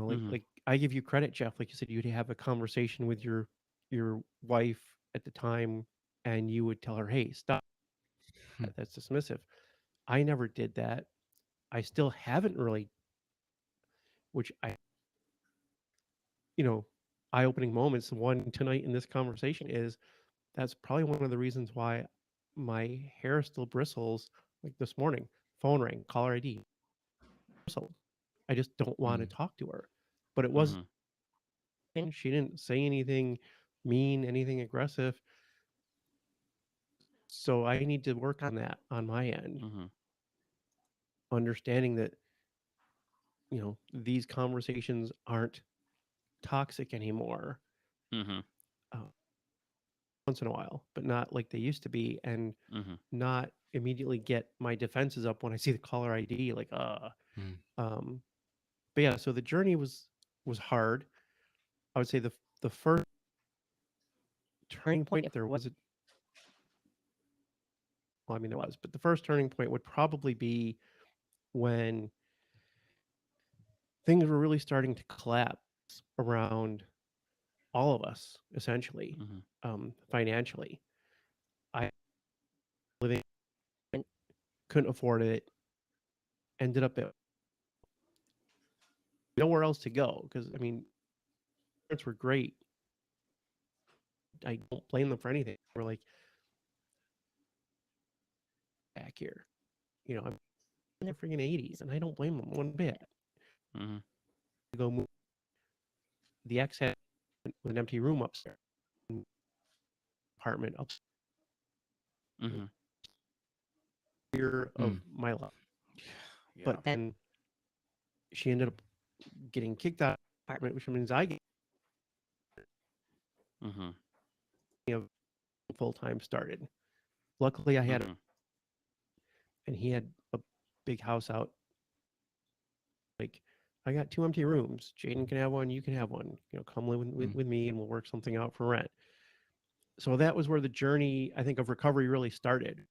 Mm-hmm. like I give you credit, Jeff. Like you said, you'd have a conversation with your wife at the time, and you would tell her, "Hey, stop. That's dismissive." I never did that. I still haven't really, which you know, eye-opening moments. One tonight in this conversation is that's probably one of the reasons why my hair still bristles. Like this morning, phone rang, caller ID, bristled. I just don't want to Mm. talk to her. But it wasn't. Mm-hmm. She didn't say anything mean, anything aggressive. So I need to work on that on my end, Mm-hmm. understanding that these conversations aren't toxic anymore. Mm-hmm. Uh, once in a while, but not like they used to be, and Mm-hmm. not immediately get my defenses up when I see the caller ID. Like, Mm. um, but yeah. So the journey was hard. I would say the first turning point, if there was a, well, I mean there was, but the first turning point would probably be when things were really starting to collapse around all of us, essentially, Mm-hmm. financially. I living, couldn't afford it, ended up at nowhere else to go because I mean, parents were great. I don't blame them for anything. We're like back here, I'm in the freaking 80s, and I don't blame them one bit. Mm-hmm. To go move, the ex had an empty room upstairs, apartment up Mm-hmm. here of Mm. my life. Yeah. But then she ended up getting kicked out of the apartment, which means I get Mm-hmm. full time started. Luckily, I had, Mm-hmm. and he had a big house out. Like, I got 2 empty rooms. Jaden can have one. You can have one. Come live with me, and we'll work something out for rent. So that was where the journey, I think, of recovery really started.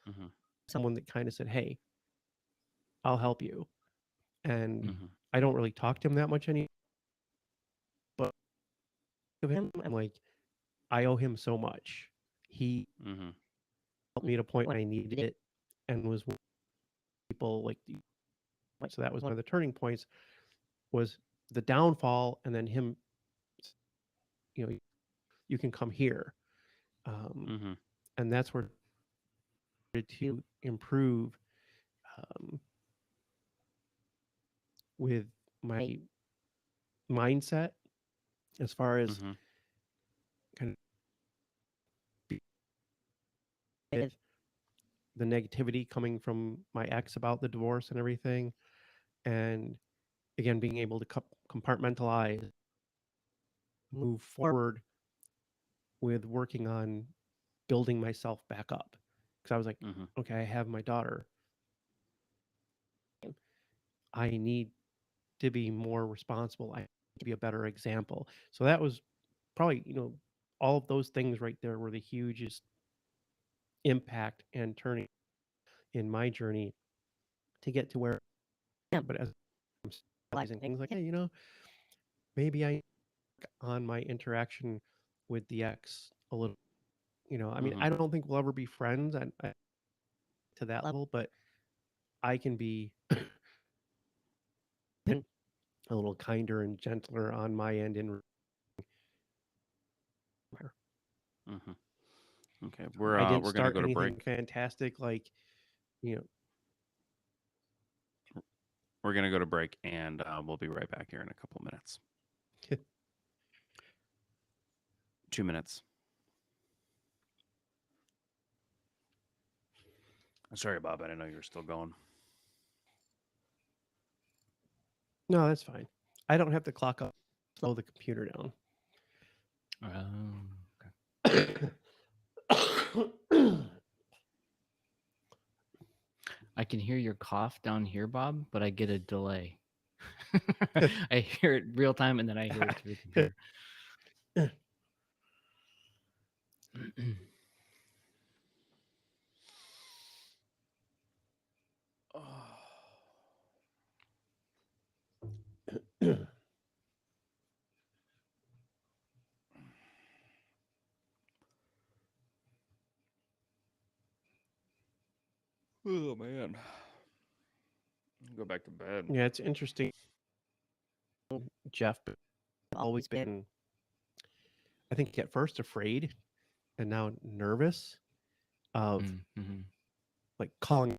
Mm-hmm. Someone that kind of said, "Hey, I'll help you," and Mm-hmm. I don't really talk to him that much anymore. But of him, I'm like, I owe him so much. He Mm-hmm. helped me at a point when I needed it, and was one of the people like. So that was one of the turning points. Was the downfall, and then him. You can come here, um, Mm-hmm. and that's where to improve um, with my mindset as far as Mm-hmm. kind of the negativity coming from my ex about the divorce and everything, and again being able to compartmentalize, move forward with working on building myself back up, because I was like, Mm-hmm. okay, I have my daughter, I need to be more responsible, I need to be a better example. So that was probably, all of those things right there were the hugest impact and turning in my journey to get to where I am. But as I'm realizing things like, hey, maybe I on my interaction with the ex a little. I mean, Mm-hmm. I don't think we'll ever be friends to that level, but I can be a little kinder and gentler on my end in her. Mm-hmm. Okay. I didn't We're gonna start go to break. anything fantastic, like, you know, We're gonna go to break, and we'll be right back here in a couple minutes. 2 minutes. Sorry, Bob. I didn't know you were still going. no, that's fine. I don't have to clock up, slow the computer down. Okay. I can hear your cough down here, Bob, but I get a delay. I hear it real time, and then I hear it through the computer. Oh man. Go back to bed. Yeah, it's interesting, Jeff. But I've always been, I think, at first afraid and now nervous of Mm-hmm. like calling.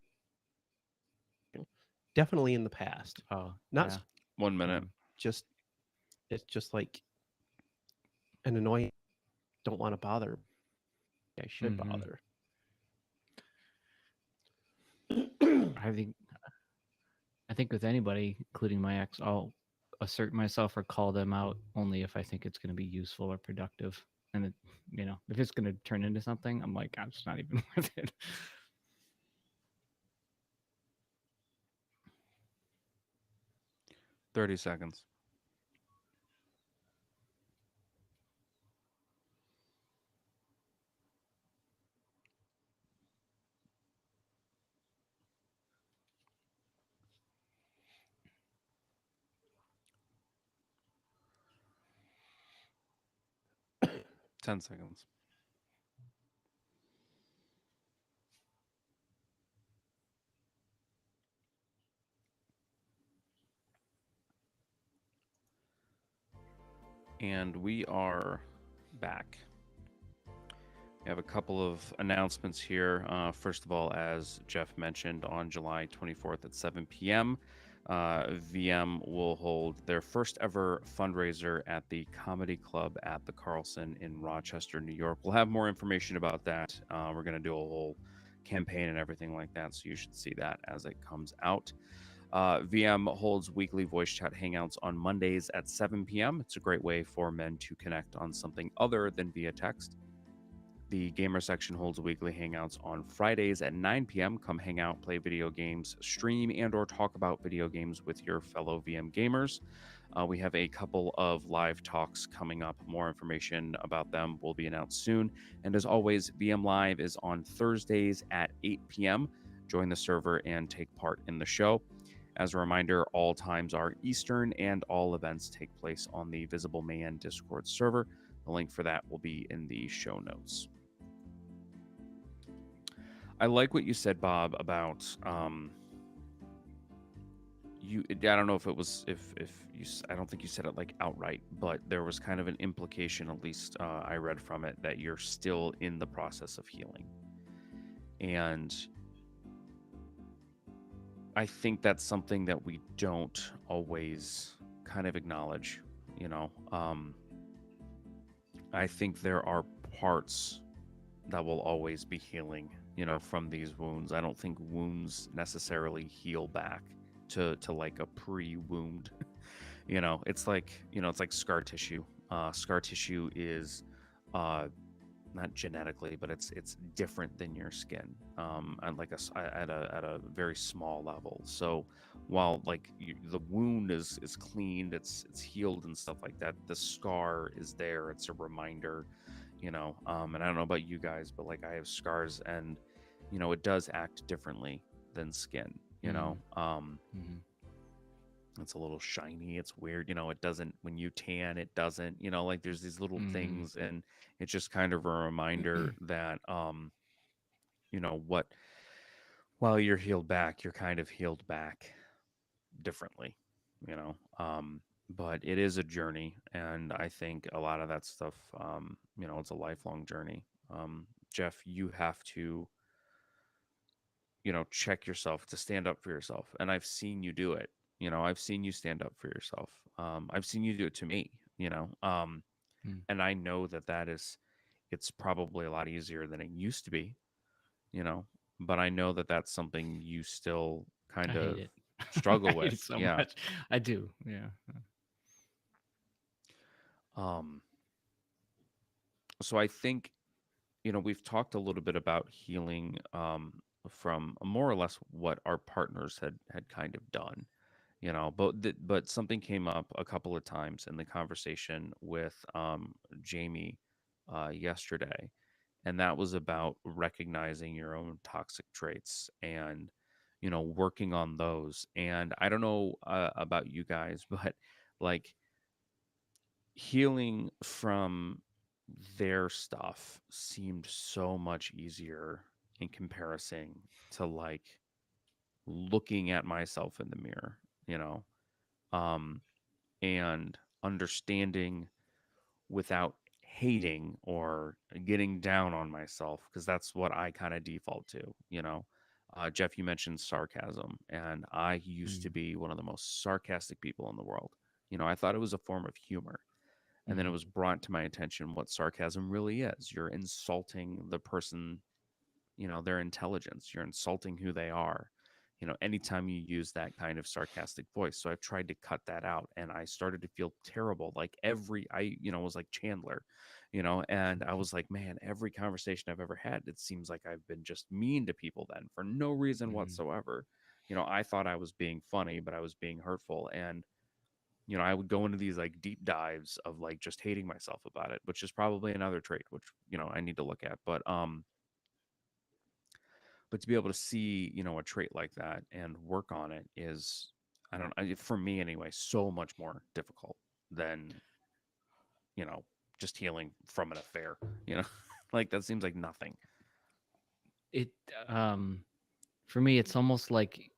Definitely in the past, Oh, not yeah. 1 minute. just it's just like an annoying. Don't want to bother. I should Mm-hmm. bother. I think with anybody, including my ex, I'll assert myself or call them out only if I think it's going to be useful or productive. And if it's going to turn into something, I'm like, I'm just not even worth it. 30 seconds. Ten seconds. And we are back. We have a couple of announcements here. First of all, as Jeff mentioned, on July 24th at 7 p.m., VM will hold their first ever fundraiser at the Comedy Club at the Carlson in Rochester, New York. We'll have more information about that. We're going to do a whole campaign and everything like that, so you should see that as it comes out. VM holds weekly voice chat hangouts on Mondays at 7 p.m. It's a great way for men to connect on something other than via text. The gamer section holds weekly hangouts on Fridays at 9 p.m. Come hang out, play video games, stream, and or talk about video games with your fellow VM gamers. We have a couple of live talks coming up. More information about them will be announced soon. And as always, VM Live is on Thursdays at 8 p.m. Join the server and take part in the show. As a reminder, all times are Eastern and all events take place on the Visible Man Discord server. The link for that will be in the show notes. I like what you said, Bob, about you. I don't know if it was if you. I don't think you said it like outright, but there was kind of an implication, at least I read from it, that you're still in the process of healing, and I think that's something that we don't always kind of acknowledge. You know, I think there are parts that will always be healing, you know, from these wounds. I don't think wounds necessarily heal back to like a pre-wound. You know, it's like, you know, it's like scar tissue. Scar tissue is not genetically, but it's different than your skin, and like at a very small level. So while like the wound is cleaned, it's healed and stuff like that, the scar is there. It's a reminder, you know. And I don't know about you guys, but like I have scars, and you know, it does act differently than skin. You know, Mm-hmm. it's a little shiny. It's weird, you know. It doesn't when you tan. It doesn't, you know. Like there's these little Mm-hmm. things, and it's just kind of a reminder that, you know, what while you're healed back, you're kind of healed back differently, you know. But it is a journey, and I think a lot of that stuff, you know, it's a lifelong journey. Jeff, you have to, you know, check yourself to stand up for yourself, and I've seen you do it. You know, I've seen you stand up for yourself. I've seen you do it to me, you know. And I know that it's probably a lot easier than it used to be, you know, but I know that that's something you still I kind hate of it. I struggle hate with. it so Yeah. much. I do. Yeah. um so I think, you know, we've talked a little bit about healing, from more or less what our partners had kind of done, you know. But something came up a couple of times in the conversation with Jamie yesterday, and that was about recognizing your own toxic traits and, you know, working on those. And I don't know about you guys, but like healing from their stuff seemed so much easier in comparison to like looking at myself in the mirror, you know, um, and understanding without hating or getting down on myself, because that's what I kind of default to, you know. Jeff, you mentioned sarcasm, and I used to be one of the most sarcastic people in the world. You know, I thought it was a form of humor. And then it Mm-hmm. was brought to my attention what sarcasm really is. You're insulting the person, you know, their intelligence. You're insulting who they are, you know, anytime you use that kind of sarcastic voice. So I've tried to cut that out, and I started to feel terrible. Like you know, was like Chandler, you know, and I was like, man, every conversation I've ever had, it seems like I've been just mean to people then for no reason Mm-hmm. whatsoever. You know, I thought I was being funny, but I was being hurtful. And you know, I would go into these like deep dives of like just hating myself about it, which is probably another trait which, you know, I need to look at. But to be able to see, you know, a trait like that and work on it is, I don't for me anyway, so much more difficult than, you know, just healing from an affair, you know. Like that seems like nothing. It um for me it's almost like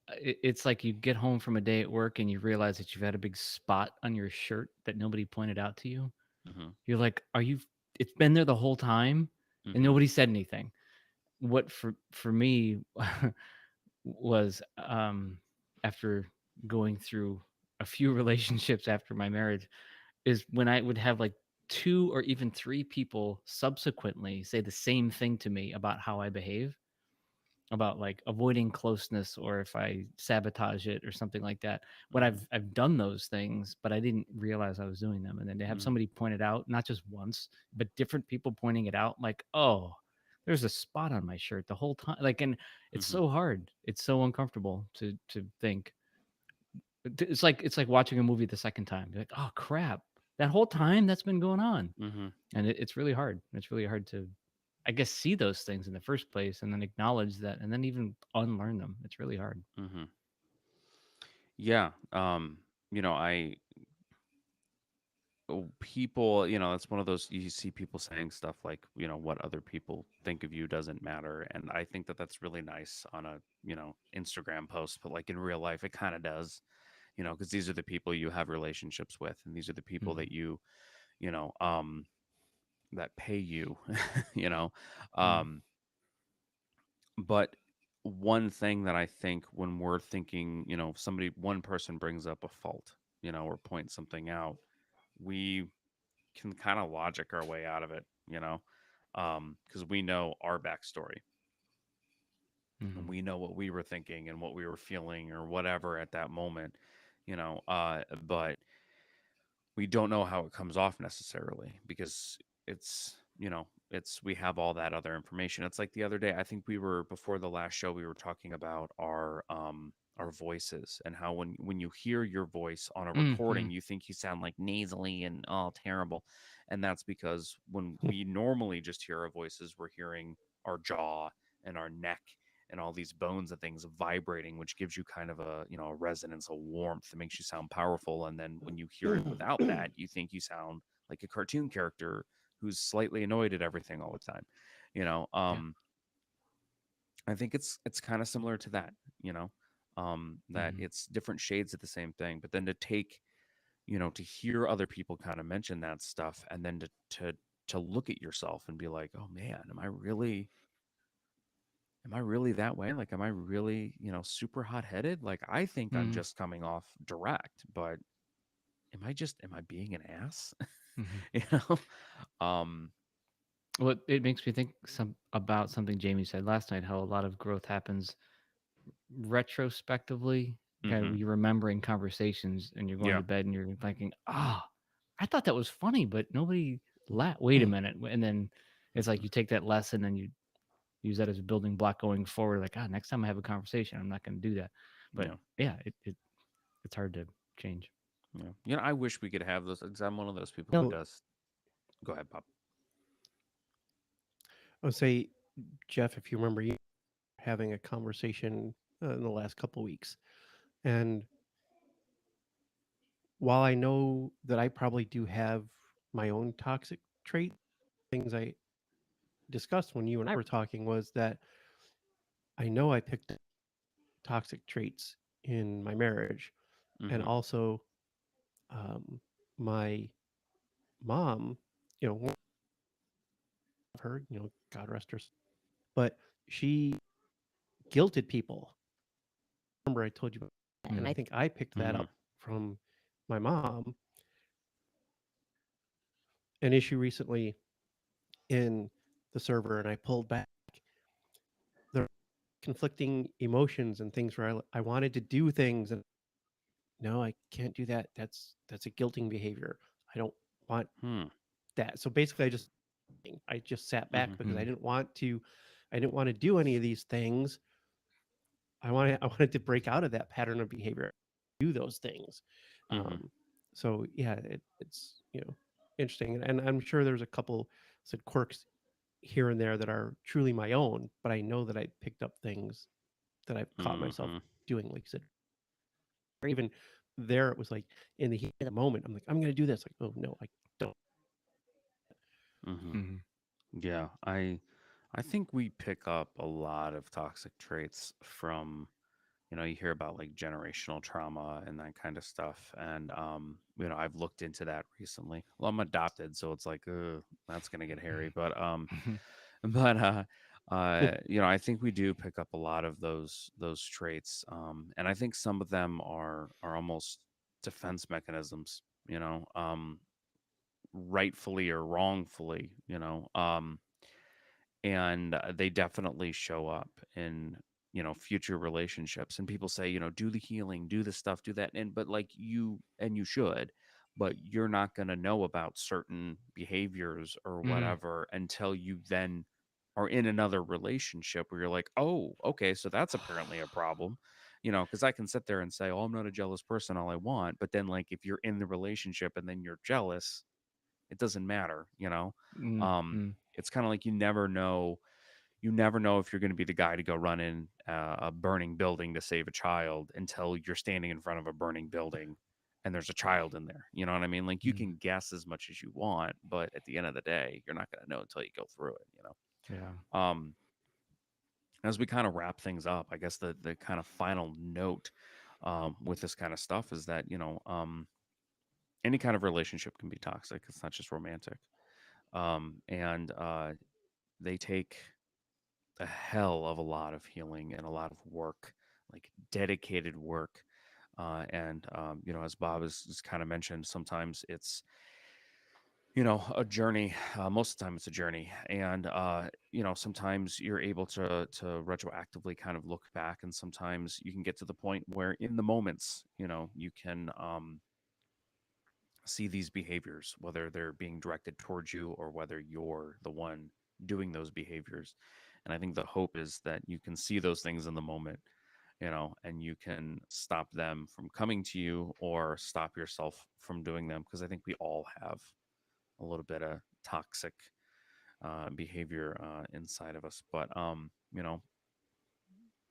it's like you get home from a day at work and you realize that you've had a big spot on your shirt that nobody pointed out to you. Mhm. You're like, are you? It's been there the whole time, and Mhm. nobody said anything. What for me was after going through a few relationships after my marriage is when I would have like two or even three people subsequently say the same thing to me about how I behave, about like avoiding closeness or if I sabotage it or something like that. When Mhm. I've done those things, but I didn't realize I was doing them. And then to have Mhm. somebody point it out, not just once, but different people pointing it out, like, oh, there's a spot on my shirt the whole time. Like, and it's Mhm. so hard. It's so uncomfortable to think. It's like watching a movie the second time. You're like, oh crap. That whole time that's been going on. Mhm. And it's really hard. It's really hard to I guess see those things in the first place and then acknowledge that and then even unlearn them. It's really hard. Mhm. Yeah. I people, it's one of those you see people saying stuff like, what other people think of you doesn't matter, and I think that that's really nice on a, Instagram post, but like in real life it kind of does, because these are the people you have relationships with, and these are the people Mhm. that you know, um that pay you, you know. Mhm. Um but one thing that I think when we're thinking, if somebody one person brings up a fault, or points something out, we can kind of logic our way out of it, because we know our backstory and Mhm. we know what we were thinking and what we were feeling or whatever at that moment, but we don't know how it comes off necessarily because it's we have all that other information. It's like the other day, I think we were before the last show, we were talking about our voices and how when you hear your voice on a recording Mhm. you think you sound like nasally and all terrible, and that's because when we normally just hear our voices, we're hearing our jaw and our neck and all these bones and things vibrating, which gives you kind of a a resonance, a warmth that makes you sound powerful. And then when you hear it without that, you think you sound like a cartoon character who's slightly annoyed at everything all the time. You know, Yeah. I think it's kind of similar to that. That Mhm. it's different shades of the same thing, but then to take to hear other people kind of mention that stuff, and then to look at yourself and be like, oh man, am I really that way? Like, am I really, super hot headed? Like, I think I'm Mhm. just coming off direct, but am I being an ass? Mhm. you know? Um, Well, it makes me think about something Jamie said last night. How a lot of growth happens retrospectively. Kind of hmm you're remembering conversations, and you're going yeah. to bed, and you're thinking, "Ah, I thought that was funny, but nobody laughed. Wait a minute!" And then it's like hmm you take that lesson and you use that as a building block going forward. Like, ah, next time I have a conversation, I'm not going to do that. But Yeah. yeah, it's hard to change. Yeah. I wish we could have those, 'cause I'm one of those people who No, does. Go ahead, Pop. I would say, Jeff, if you remember, you having a conversation in the last couple weeks, and while I know that I probably do have my own toxic trait, things I discussed when you and I were talking was that I know I picked up toxic traits in my marriage, and hmm also um, my mom, one of her, God rest her, but she guilted people. Remember, I told you, and Mm-hmm. I think I picked that hmm up from my mom. An issue recently in the server, and I pulled back the conflicting emotions and things where I wanted to do things, and no, I can't do that. That's a guilting behavior. I don't want Hmm. that. So basically, I just sat back hmm because I didn't want to do any of these things. I wanted to break out of that pattern of behavior, do those things. hmm Um, so yeah, it's interesting, and I'm sure there's a couple said quirks here and there that are truly my own, but I know that I picked up things that I've caught myself hmm doing, like I said, or even there it was like in the heat of the moment, I'm like, I'm gonna do this. Like, oh no, I don't. hmm Mm-hmm. Yeah. I think we pick up a lot of toxic traits from you hear about like generational trauma and that kind of stuff. And, I've looked into that recently. Well, I'm adopted, so it's like, that's going to get hairy. But, I think we do pick up a lot of those traits. And I think some of them are almost defense mechanisms, rightfully or wrongfully, and they definitely show up in future relationships. And people say, do the healing, do the stuff, do that, and but like you should, but you're not going to know about certain behaviors or Mhm. whatever until you then are in another relationship where you're like, oh, okay, so that's apparently a problem. Because I can sit there and say, oh, I'm not a jealous person all I want, but then like if you're in the relationship and then you're jealous, it doesn't matter. Mhm. It's kind of like you never know if you're going to be the guy to go run in a burning building to save a child until you're standing in front of a burning building and there's a child in there. You know what I mean? Like you Mm. can guess as much as you want, but at the end of the day, you're not going to know until you go through Yeah. it. As we kind of wrap things up, I guess the kind of final note with this kind of stuff is that any kind of relationship can be toxic. It's not just romantic, and they take a hell of a lot of healing and a lot of work, like dedicated work. And as Bob has kind of mentioned, sometimes it's a journey. Most of the time, it's a journey, and sometimes you're able to retroactively kind of look back, and sometimes you can get to the point where, in the moments, you can see these behaviors, whether they're being directed towards you or whether you're the one doing those behaviors. And I think the hope is that you can see those things in the moment, and you can stop them from coming to you or stop yourself from doing them. Because I think we all have a little bit of toxic behavior inside of us. But,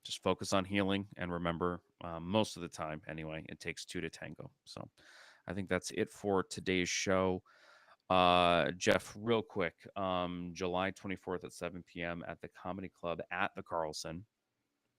just focus on healing and remember, most of the time, anyway, it takes two to tango. So I think that's it for today's show. Jeff, real quick, July 24th at 7 p.m. at the Comedy Club at the Carlson.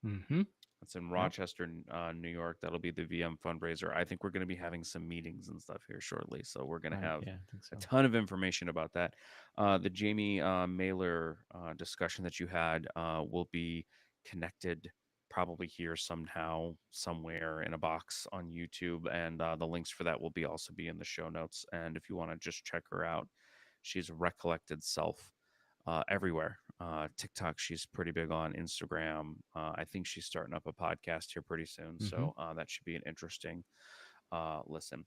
Mhm. It's in Yep. Rochester, New York. That'll be the VM fundraiser. I think we're going to be having some meetings and stuff here shortly. So we're going to have Yeah, I think a so. ton of information about that. The Jamie Mailer discussion that you had will be connected probably here somehow, somewhere in a box on YouTube. And the links for that will be also be in the show notes. And if you want to just check her out, she's Recollected Self everywhere. TikTok, she's pretty big on. Instagram. I think she's starting up a podcast here pretty soon. Mhm. So that should be an interesting listen.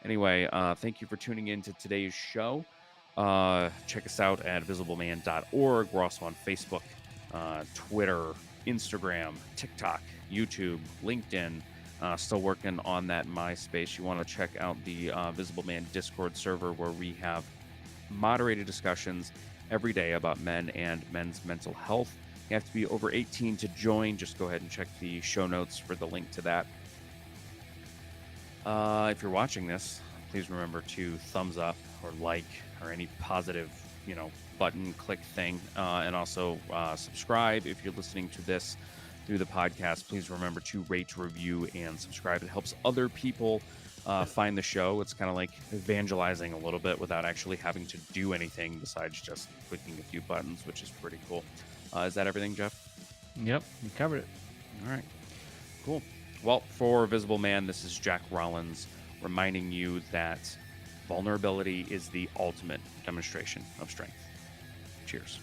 Anyway, thank you for tuning in to today's show. Check us out at visibleman.org. We're also on Facebook, Twitter, Instagram, TikTok, YouTube, LinkedIn. Still working on that MySpace. You want to check out the Visible Man Discord server where we have moderated discussions every day about men and men's mental health. You have to be over 18 to join. Just go ahead and check the show notes for the link to that. If you're watching this, please remember to thumbs up or like or any positive, button click thing. And also subscribe if you're listening to this through the podcast. Please remember to rate, review, and subscribe. It helps other people find the show. It's kind of like evangelizing a little bit without actually having to do anything besides just clicking a few buttons, which is pretty cool. Is that everything, Jeff? Yep, you covered it. All right. Cool. Well, for Visible Man, this is Jack Rollins reminding you that vulnerability is the ultimate demonstration of strength. Cheers.